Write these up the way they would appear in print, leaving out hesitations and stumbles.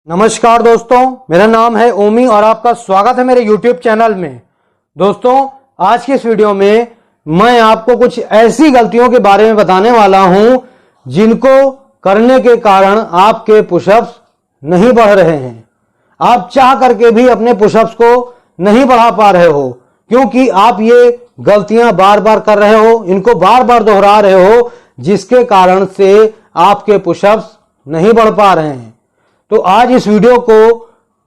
नमस्कार दोस्तों, मेरा नाम है ओमी और आपका स्वागत है मेरे YouTube चैनल में। दोस्तों, आज की इस वीडियो में मैं आपको कुछ ऐसी गलतियों के बारे में बताने वाला हूं जिनको करने के कारण आपके पुशअप्स नहीं बढ़ रहे हैं। आप चाह करके भी अपने पुशअप्स को नहीं बढ़ा पा रहे हो क्योंकि आप ये गलतियां बार बार कर रहे हो, इनको बार बार दोहरा रहे हो, जिसके कारण से आपके पुशअप्स नहीं बढ़ पा रहे हैं। तो आज इस वीडियो को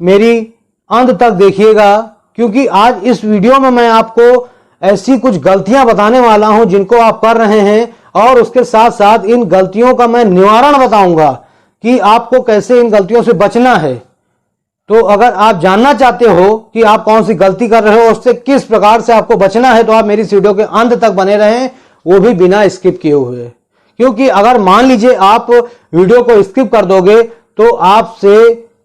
मेरी अंत तक देखिएगा क्योंकि आज इस वीडियो में मैं आपको ऐसी कुछ गलतियां बताने वाला हूं जिनको आप कर रहे हैं और उसके साथ साथ इन गलतियों का मैं निवारण बताऊंगा कि आपको कैसे इन गलतियों से बचना है। तो अगर आप जानना चाहते हो कि आप कौन सी गलती कर रहे हो, उससे किस प्रकार से आपको बचना है, तो आप मेरी इस वीडियो के अंत तक बने रहें, वो भी बिना स्किप किए हुए। क्योंकि अगर मान लीजिए आप वीडियो को स्किप कर दोगे तो आपसे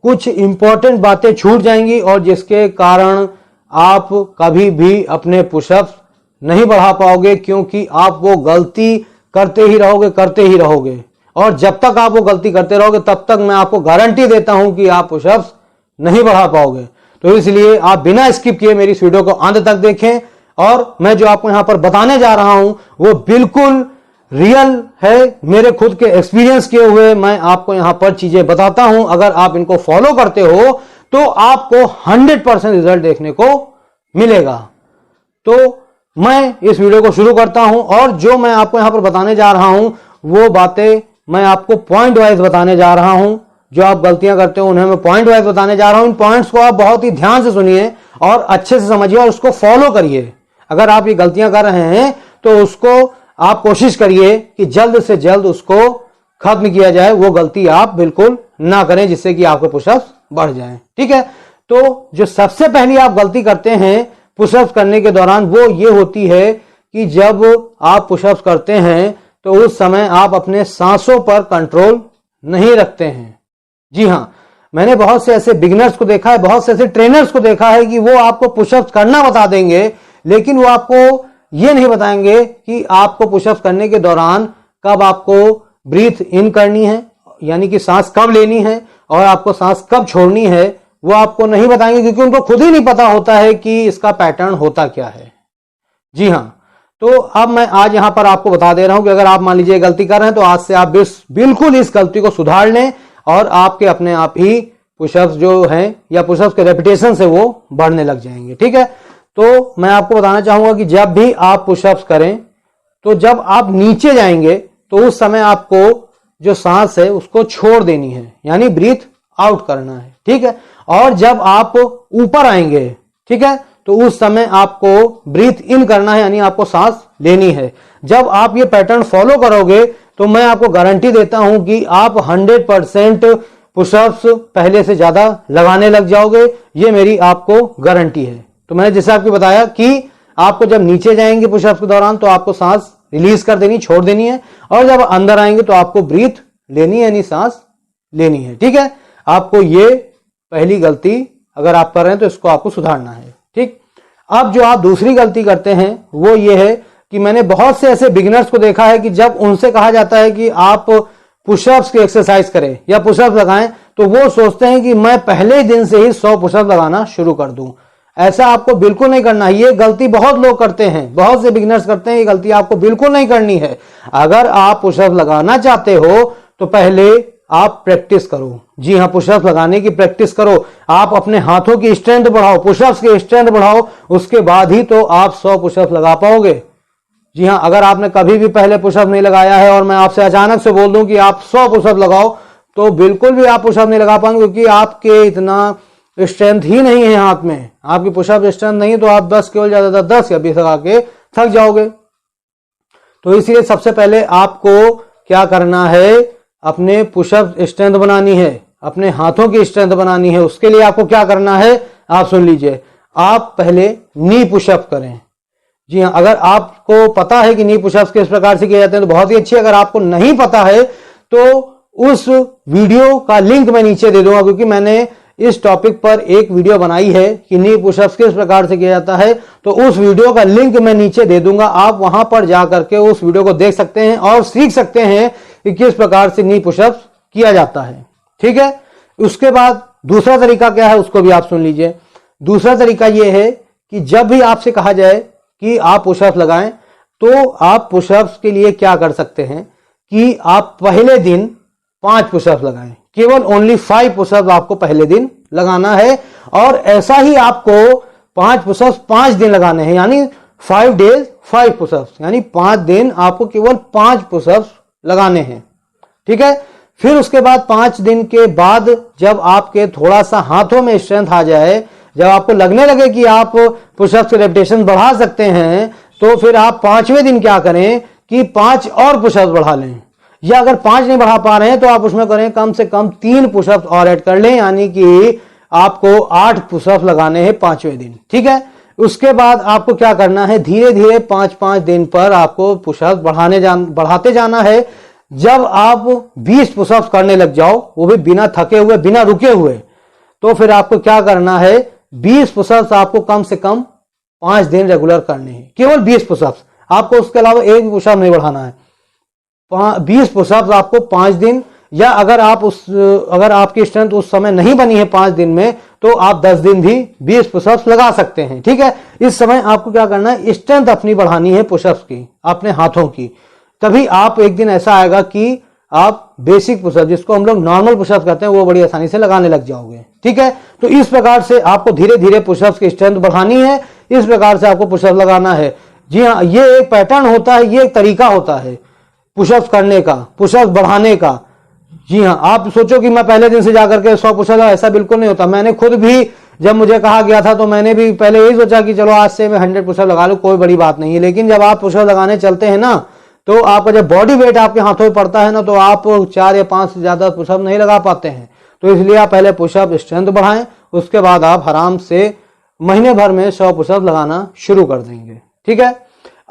कुछ इंपॉर्टेंट बातें छूट जाएंगी और जिसके कारण आप कभी भी अपने पुशअप्स नहीं बढ़ा पाओगे क्योंकि आप वो गलती करते ही रहोगे और जब तक आप वो गलती करते रहोगे तब तक मैं आपको गारंटी देता हूं कि आप पुशअप्स नहीं बढ़ा पाओगे। तो इसलिए आप बिना स्किप किए मेरी इस वीडियो को अंत तक देखें और मैं जो आपको यहां पर बताने जा रहा हूं वो बिल्कुल रियल है, मेरे खुद के एक्सपीरियंस किए हुए मैं आपको यहां पर चीजें बताता हूं। अगर आप इनको फॉलो करते हो तो आपको 100% रिजल्ट देखने को मिलेगा। तो मैं इस वीडियो को शुरू करता हूं और जो मैं आपको यहां पर बताने जा रहा हूं वो बातें मैं आपको पॉइंट वाइज बताने जा रहा हूं। जो आप गलतियां करते हो उन्हें मैं पॉइंट वाइज बताने जा रहा हूं। इन पॉइंट्स को आप बहुत ही ध्यान से सुनिए और अच्छे से समझिए और उसको फॉलो करिए। अगर आप ये गलतियां कर रहे हैं तो उसको आप कोशिश करिए कि जल्द से जल्द उसको खत्म किया जाए, वो गलती आप बिल्कुल ना करें जिससे कि आपके पुशअप्स बढ़ जाएं। ठीक है, तो जो सबसे पहली आप गलती करते हैं पुशअप्स करने के दौरान वो ये होती है कि जब आप पुशअप्स करते हैं तो उस समय आप अपने सांसों पर कंट्रोल नहीं रखते हैं। जी हां, मैंने बहुत से ऐसे बिगिनर्स को देखा है, बहुत से ऐसे ट्रेनर्स को देखा है कि वो आपको पुशअप्स करना बता देंगे लेकिन वो आपको ये नहीं बताएंगे कि आपको पुशअप्स करने के दौरान कब आपको ब्रीथ इन करनी है, यानी कि सांस कब लेनी है और आपको सांस कब छोड़नी है, वो आपको नहीं बताएंगे क्योंकि उनको खुद ही नहीं पता होता है कि इसका पैटर्न होता क्या है। जी हां, तो अब मैं आज यहां पर आपको बता दे रहा हूं कि अगर आप मान लीजिए गलती कर रहे हैं तो आज से आप बिल्कुल इस गलती को सुधार लें और आपके अपने आप ही पुशअप्स जो हैं या पुशअप्स के रेपिटेशन से वो बढ़ने लग जाएंगे। ठीक है, तो मैं आपको बताना चाहूंगा कि जब भी आप पुशअप्स करें तो जब आप नीचे जाएंगे तो उस समय आपको जो सांस है उसको छोड़ देनी है, यानी ब्रीथ आउट करना है। ठीक है, और जब आप ऊपर आएंगे, ठीक है, तो उस समय आपको ब्रीथ इन करना है, यानी आपको सांस लेनी है। जब आप ये पैटर्न फॉलो करोगे तो मैं आपको गारंटी देता हूं कि आप 100% पुशअप्स पहले से ज्यादा लगाने लग जाओगे। ये मेरी आपको गारंटी है। तो मैंने जैसे आपको बताया कि आपको जब नीचे जाएंगे पुशअप्स के दौरान तो आपको सांस रिलीज कर देनी, छोड़ देनी है, और जब अंदर आएंगे तो आपको ब्रीथ लेनी है, यानी सांस लेनी है। ठीक है, आपको ये पहली गलती अगर आप कर रहे हैं तो इसको आपको सुधारना है। ठीक, अब जो आप दूसरी गलती करते हैं वो ये है कि मैंने बहुत से ऐसे बिगिनर्स को देखा है कि जब उनसे कहा जाता है कि आप पुशअप्स की एक्सरसाइज करें या पुशअप्स लगाएं तो वो सोचते हैं कि मैं पहले दिन से ही 100 पुशअप्स लगाना शुरू कर दूं। ऐसा आपको बिल्कुल नहीं करना है। ये गलती बहुत लोग करते हैं, बहुत से बिगिनर्स करते हैं, ये गलती आपको बिल्कुल नहीं करनी है। अगर आप पुशअप्स लगाना चाहते हो तो पहले आप प्रैक्टिस करो। जी हां, पुशअप्स लगाने की प्रैक्टिस करो। आप अपने हाथों की स्ट्रेंथ बढ़ाओ, पुशअप्स की स्ट्रेंथ बढ़ाओ, उसके बाद ही तो आप 100 पुशअप्स लगा पाओगे। जी हां, अगर आपने कभी भी पहले पुशअप नहीं लगाया है और मैं आपसे अचानक से बोल दूं कि आप 100 पुशअप लगाओ तो बिल्कुल भी आप पुशअप नहीं लगा पाएंगे क्योंकि आपके इतना स्ट्रेंथ ही नहीं है हाथ में। आपकी पुशअप स्ट्रेंथ नहीं है तो आप 10 केवल ज्यादा 10 या 20 लगा के थक जाओगे। तो इसलिए सबसे पहले आपको क्या करना है, अपने पुशअप स्ट्रेंथ बनानी है, अपने हाथों की स्ट्रेंथ बनानी है। उसके लिए आपको क्या करना है, आप सुन लीजिए। आप पहले नी पुशअप करें। जी हां, अगर आपको पता है कि नी पुशअप्स किस प्रकार से किए जाते हैं तो बहुत ही अच्छी। अगर आपको नहीं पता है तो उस वीडियो का लिंक मैं नीचे दे दूंगा क्योंकि मैंने इस टॉपिक पर एक वीडियो बनाई है कि नी पुशअप्स किस प्रकार से किया जाता है, तो उस वीडियो का लिंक मैं नीचे दे दूंगा। आप वहां पर जाकर के उस वीडियो को देख सकते हैं और सीख सकते हैं कि किस प्रकार से नी पुशअप्स किया जाता है। ठीक है, उसके बाद दूसरा तरीका क्या है उसको भी आप सुन लीजिए। दूसरा तरीका यह है कि जब भी आपसे कहा जाए कि आप पुशअप्स लगाएं, तो आप पुशअप्स के लिए क्या कर सकते हैं कि आप पहले दिन 5 पुशअप्स लगाएं। केवल ओनली 5 पुशअप्स आपको पहले दिन लगाना है, और ऐसा ही आपको 5 पुशअप्स 5 दिन लगाने हैं, यानी 5 days 5 पुशअप्स, यानी 5 दिन आपको केवल 5 पुशअप्स लगाने हैं। ठीक है। फिर उसके बाद 5 दिन के बाद जब आपके थोड़ा सा हाथों में स्ट्रेंथ आ जाए, जब आपको लगने लगे कि आप पुशअप्स के रेपिटेशन बढ़ा सकते हैं, तो फिर आप 5वें दिन क्या करें कि 5 और पुशअप्स बढ़ा लें, या अगर 5 नहीं बढ़ा पा रहे हैं तो आप उसमें करें कम से कम 3 पुशअप्स और ऐड कर लें, यानी कि आपको 8 पुशअप्स लगाने हैं 5वें दिन। ठीक है। उसके बाद आपको क्या करना है, धीरे धीरे 5-5 दिन पर आपको पुशअप्स बढ़ाते जाना है। जब आप 20 पुशअप्स करने लग जाओ, वो भी बिना थके हुए, बिना रुके हुए, तो फिर आपको क्या करना है, 20 पुशअप्स आपको कम से कम 5 दिन रेगुलर करने हैं, केवल 20 पुशअप्स। आपको उसके अलावा एक भी पुशअप नहीं बढ़ाना है। 20 पुशअप्स आपको 5 दिन, या अगर आपकी स्ट्रेंथ उस समय नहीं बनी है 5 दिन में, तो आप 10 दिन भी 20 पुशअप्स लगा सकते हैं। ठीक है। इस समय आपको क्या करना है, स्ट्रेंथ अपनी बढ़ानी है पुशअप्स की, अपने हाथों की। तभी आप एक दिन ऐसा आएगा कि आप बेसिक पुशअप, जिसको हम लोग नॉर्मल पुशअप कहते हैं, वो बड़ी आसानी से लगाने लग जाओगे। ठीक है। तो इस प्रकार से आपको धीरे धीरे पुशअप्स की स्ट्रेंथ बढ़ानी है, इस प्रकार से आपको पुशअप लगाना है। जी हाँ, ये एक पैटर्न होता है, ये एक तरीका होता है पुशअप्स करने का, पुशअप्स बढ़ाने का। जी हाँ, आप सोचो कि मैं पहले दिन से जाकर के 100 पुशअप, ऐसा बिल्कुल नहीं होता। मैंने खुद भी, जब मुझे कहा गया था, तो मैंने भी पहले यही सोचा कि चलो आज से मैं 100 पुशअप लगा लूं, कोई बड़ी बात नहीं है। लेकिन जब आप पुशअप लगाने चलते हैं ना, तो आपका जब बॉडी वेट आपके हाथों में पड़ता है ना, तो आप 4 या 5 से ज्यादा पुशअप नहीं लगा पाते हैं। तो इसलिए आप पहले पुशअप स्ट्रेंथ बढ़ाएं, उसके बाद आप आराम से महीने भर में 100 पुशअप लगाना शुरू कर देंगे। ठीक है।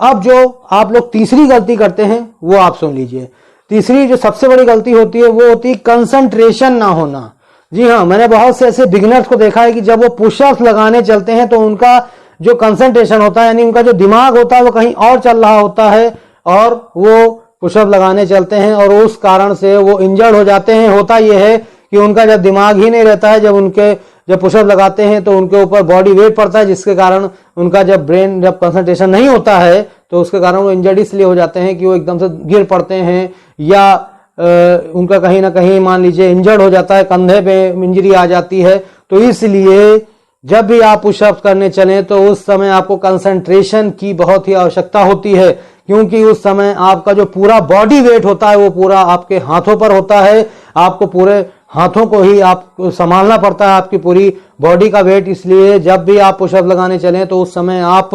अब जो आप लोग तीसरी गलती करते हैं वो आप सुन लीजिए। तीसरी जो सबसे बड़ी गलती होती है वो होती है कंसंट्रेशन ना होना। जी हाँ, मैंने बहुत से ऐसे बिगिनर्स को देखा है कि जब वो पुशअप्स लगाने चलते हैं तो उनका जो कंसंट्रेशन होता है, यानी उनका जो दिमाग होता है, वो कहीं और चल रहा होता है, और वो पुशअप लगाने चलते हैं, और उस कारण से वो इंजर्ड हो जाते हैं। होता यह है कि उनका जब दिमाग ही नहीं रहता है, जब पुशअप लगाते हैं तो उनके ऊपर बॉडी वेट पड़ता है, जिसके कारण उनका जब कंसंट्रेशन नहीं होता है, तो उसके कारण वो इंजर्ड इसलिए हो जाते हैं कि वो एकदम से गिर पड़ते हैं, या उनका कहीं ना कहीं मान लीजिए इंजर्ड हो जाता है, कंधे पे इंजरी आ जाती है। तो इसलिए जब भी आप पुशअप्स करने चलें तो उस समय आपको कंसंट्रेशन की बहुत ही आवश्यकता होती है, क्योंकि उस समय आपका जो पूरा बॉडी वेट होता है वो पूरा आपके हाथों पर होता है। आपको पूरे हाथों को ही आप संभालना पड़ता है, आपकी पूरी बॉडी का वेट। इसलिए जब भी आप पुशअप लगाने चलें तो उस समय आप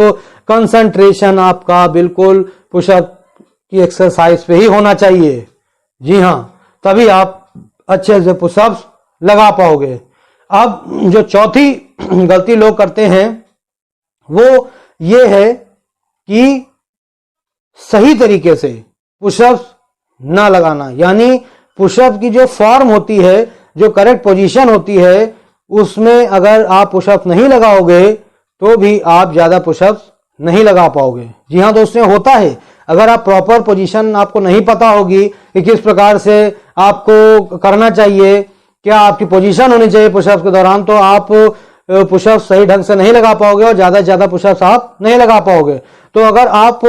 कंसंट्रेशन आपका बिल्कुल पुशअप की एक्सरसाइज पे ही होना चाहिए। जी हाँ, तभी आप अच्छे से पुशअप्स लगा पाओगे। अब जो चौथी गलती लोग करते हैं वो ये है कि सही तरीके से पुशअप्स ना लगाना, यानी पुशअप की जो फॉर्म होती है, जो करेक्ट पोजीशन होती है, उसमें अगर आप पुशअप्स नहीं लगाओगे तो भी आप ज्यादा पुशअप्स नहीं लगा पाओगे। जी हाँ दोस्तों, होता है। अगर आप प्रॉपर पोजीशन आपको नहीं पता होगी कि किस प्रकार से आपको करना चाहिए, क्या आपकी पोजीशन होनी चाहिए पुशअप्स के दौरान, तो आप पुशअप्स सही ढंग से नहीं लगा पाओगे और ज्यादा से ज्यादा पुशअप्स आप नहीं लगा पाओगे। तो अगर आप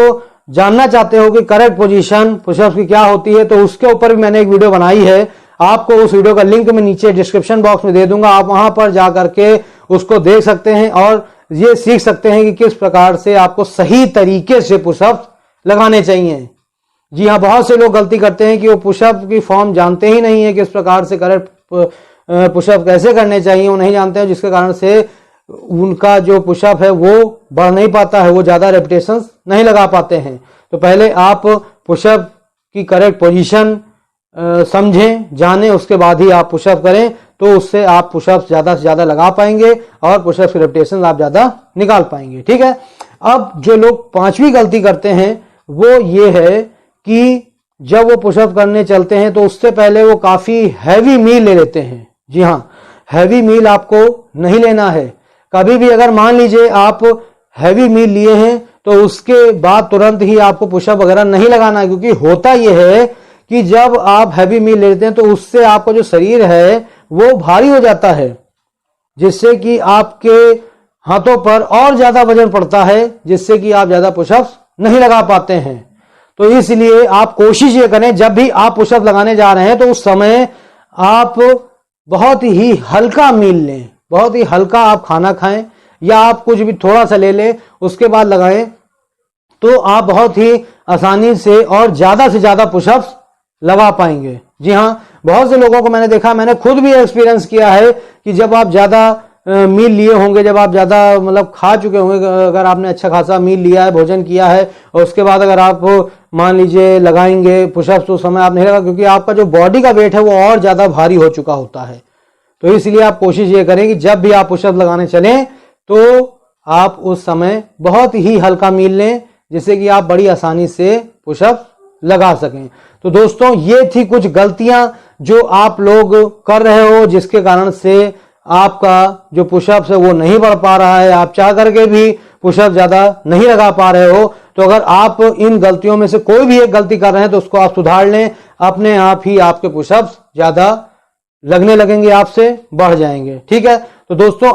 जानना चाहते हो कि करेक्ट पोजीशन पुशअप्स की क्या होती है, तो उसके ऊपर भी मैंने एक वीडियो बनाई है। आपको उस वीडियो का लिंक मैं नीचे डिस्क्रिप्शन बॉक्स में दे दूंगा, आप वहां पर जाकर के उसको देख सकते हैं और ये सीख सकते हैं कि किस प्रकार से आपको सही तरीके से पुशअप्स लगाने चाहिए। जी हाँ, बहुत से लोग गलती करते हैं कि वो पुशअप की फॉर्म जानते ही नहीं है, किस प्रकार से करेक्ट पुशअप कैसे करने चाहिए वो नहीं जानते हैं, जिसके कारण से उनका जो पुशअप है वो बढ़ नहीं पाता है, वो ज्यादा रेपिटेशंस नहीं लगा पाते हैं। तो पहले आप पुशअप की करेक्ट पोजीशन समझें, जानें, उसके बाद ही आप पुशअप करें, तो उससे आप पुशअप्स ज्यादा से ज्यादा लगा पाएंगे और पुशअप की रेपिटेशन आप ज्यादा निकाल पाएंगे। ठीक है। अब जो लोग पांचवी गलती करते हैं वो ये है कि जब वो पुशअप करने चलते हैं तो उससे पहले वो काफी हैवी मील ले लेते हैं। जी हाँ, हैवी मील आपको नहीं लेना है। कभी भी अगर मान लीजिए आप हैवी मील लिए हैं तो उसके बाद तुरंत ही आपको पुशअप वगैरह नहीं लगाना है, क्योंकि होता यह है कि जब आप हैवी मील लेते हैं तो उससे आपका जो शरीर है वो भारी हो जाता है, जिससे कि आपके हाथों पर और ज्यादा वजन पड़ता है, जिससे कि आप ज्यादा पुशअप्स नहीं लगा पाते हैं। तो इसलिए आप कोशिश ये करें, जब भी आप पुशअप लगाने जा रहे हैं तो उस समय आप बहुत ही हल्का मील लें, बहुत ही हल्का आप खाना खाएं, या आप कुछ भी थोड़ा सा ले लें, उसके बाद लगाएं, तो आप बहुत ही आसानी से और ज्यादा से ज्यादा पुशअप्स लगा पाएंगे। जी हाँ, बहुत से लोगों को मैंने देखा, मैंने खुद भी एक्सपीरियंस किया है कि जब आप ज्यादा मील लिए होंगे, जब आप ज्यादा मतलब खा चुके होंगे, अगर आपने अच्छा खासा मील लिया है, भोजन किया है, और उसके बाद अगर आप मान लीजिए लगाएंगे पुशअप्स, तो समय आप नहीं लगा, क्योंकि आपका जो बॉडी का वेट है वो और ज्यादा भारी हो चुका होता है। तो इसलिए आप कोशिश ये करें कि जब भी आप पुशअप लगाने चलें तो आप उस समय बहुत ही हल्का मील लें, जिससे कि आप बड़ी आसानी से पुशअप लगा सकें। तो दोस्तों, ये थी कुछ गलतियां जो आप लोग कर रहे हो, जिसके कारण से आपका जो पुशअप्स है वो नहीं बढ़ पा रहा है, आप चाह करके भी पुशअप ज्यादा नहीं लगा पा रहे हो। तो अगर आप इन गलतियों में से कोई भी एक गलती कर रहे हैं तो उसको आप सुधार लें, अपने आप ही आपके पुशअप्स ज्यादा लगने लगेंगे, आपसे बढ़ जाएंगे। ठीक है, तो दोस्तों,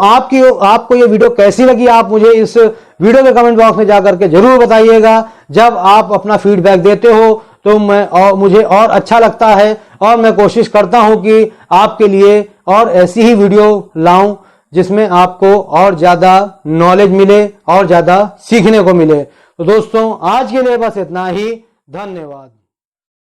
आपको ये वीडियो कैसी लगी, आप मुझे इस वीडियो के कमेंट बॉक्स में जाकर के जरूर बताइएगा। जब आप अपना फीडबैक देते हो तो मुझे और अच्छा लगता है, और मैं कोशिश करता हूं कि आपके लिए और ऐसी ही वीडियो लाऊं जिसमें आपको और ज्यादा नॉलेज मिले और ज्यादा सीखने को मिले। तो दोस्तों, आज के लिए बस इतना ही। धन्यवाद।